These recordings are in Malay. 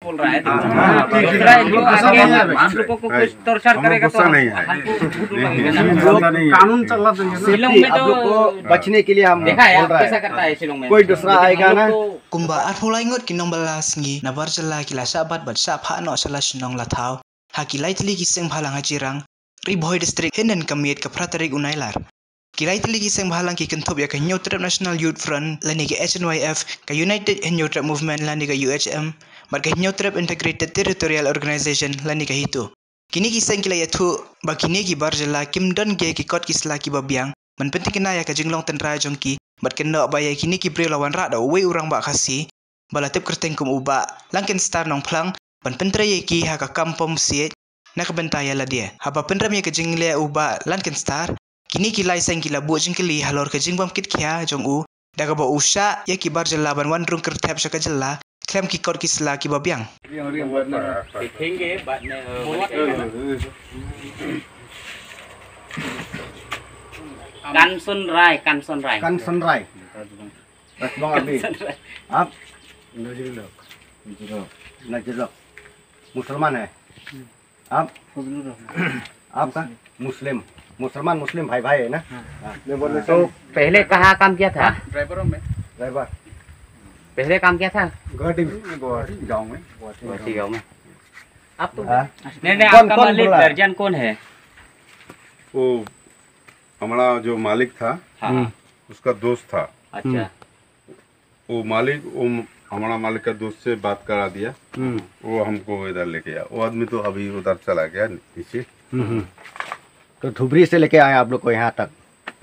बोल रहा है दूसरा जो आगे हम लोगों को कुछ टॉर्चर करेगा तो हमको कानून चलना चाहिए। शिलोंग में आप लोग को बचने के लिए हम देखा है बोल रहा कैसा है। करता है शिलोंग में। कोई दूसरा आएगा ना Kumba at hulay ngot kinong balas ngi nabar jala kila sabat bat sa pha no sala sinong lathau hakilai tli kiseng bhalang hajirang Riboy district henen kamiet ka pratarig unailar kilai tli kiseng bhalang ki kenthop ya ka New National Youth Front lani ka SNYF ka United New Movement lani ka UHM mat ka New Integrated Territorial Organization lani ka hitu kini kiseng kila yathu bakini ki barjala kimdon ge ki kot kisla ki babiang man penting kena ya ka jinglong tenra jongki bat kena baya kini ki bre lawan ra da we urang ba khasi balatip kerteng kum uba langken star nong plang ban pentre ye ki ha ka kampom sie na ka bentaya la dia haba penram ye ka jingle uba langken star kini ki lai seng ki la bu jingkeli halor ka jingbam kit khia jong u daga ba usha ye ki barjala ban wan rung kertep sa ka jella klem ki kor kisla ki babiang देखेंगे बाद में कंसन राय बस बंग अभी आप नजरुल मुसलमान है आप आपका मुसलमान भाई है ना। तो पहले कहाँ काम किया था? ड्राइवरों में ड्राइवर पहले काम किया था गाँव में गुवाहाटी गाँव में। आप तो हाँ? नहीं कौन आपका बोल मालिक रहा है? दर्जन कौन है? वो हमारा जो मालिक था हाँ उसका दोस्त था। अच्छा वो मालिक वो हमारा मालिक का दोस्त से बात करा दिया। वो हमको इधर लेके आया। वो आदमी तो अभी उधर चला गया नीचे। तो धुबरी से लेके आए आप लोग को यहाँ तक?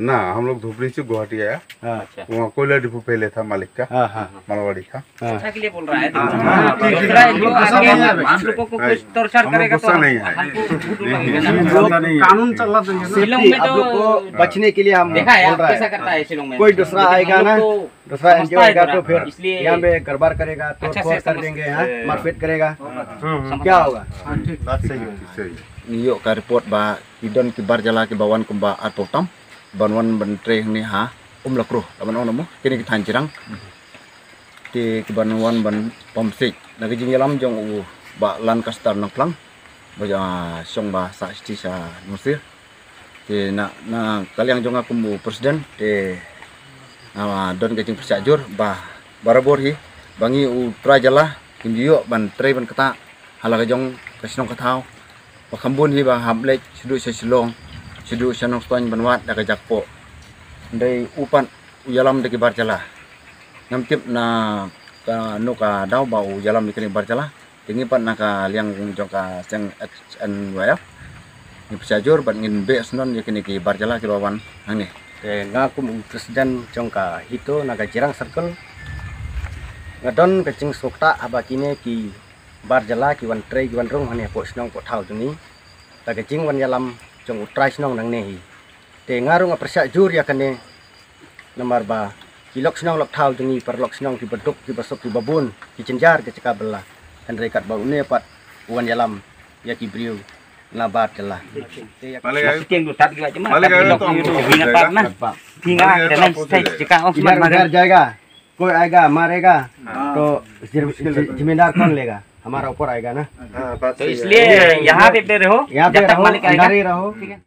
ना हम लोग धुबरी से गुवाहाटी आया। हाँ अच्छा वहाँ कोयला डिपो पहले था मालिक का, हाँ हाँ मारवाड़ी का। हाँ के लिए बोल रहा है दूसरा जो आगे हम लोगों को कुछ टॉर्चर हम लोग करेगा तो गुस्सा नहीं है। हमको कानून चलना चाहिए। शिलोंग में आप लोग को बचने के लिए हम देखा है बोल रहा कैसा है। करता है शिलोंग में। कोई दूसरा आएगा ना, दूसरा एनजीओ आएगा तो फिर इसलिए यहाँ पे गड़बड़ करेगा, तोड़-फोड़ कर देंगे, हाँ, मारपीट करेगा, क्या होगा? सही। Niyo ka report ba idon ki barjala ki bawan kumba atoptam banwan bantre ni ha lakro laban ono mo kini ki thanjirang ti ki banwan ban pomsik nagi jingyalam jong u ba lan kastar nang plang ba song ba sa sti sa musir ti na kaliang jong aku mu presiden ti don ka jing persajur ba barabor hi bangi u trajala kinjiyo ban tre ban kata halaga jong kasnong kathau Pakambun hi ba hamlek sudu sa silong sudu sa nong stoan banwat daga jakpo ndai upan uyalam dagi barjala namtip na ka no ka daw ba uyalam dagi barjala tingi pan naka liang jong ka seng SNYF ni pesajur ban ngin be snon yakini ki barjala ki bawan hangni ngaku presiden jong ka hito naga jirang circle ngadon kecing sokta abakine ki barjala ki wan tray ki wan rong hane po snong po thau juni ta kecing wan yalam jong utrai snong nang nehi te ngarung apresya jur ya kane nomor ba ki lok snong lok thau juni per lok snong ki beduk ki basok ki babun ki cenjar ke ceka bela kan rekat ba une pat wan yalam ya ki briu na barjala masukin lutat gila cuma मालिक आएगा तो हमको ingat pak nah tinggal dan saya jika इधर घर जाएगा कोई आएगा मारेगा तो जिम्मेदार कौन लेगा? हमारा ऊपर आएगा ना। तो इसलिए यहाँ पे रहो यहाँ पे जब तक रहो, मालिक आएगा अंदर ही रहो।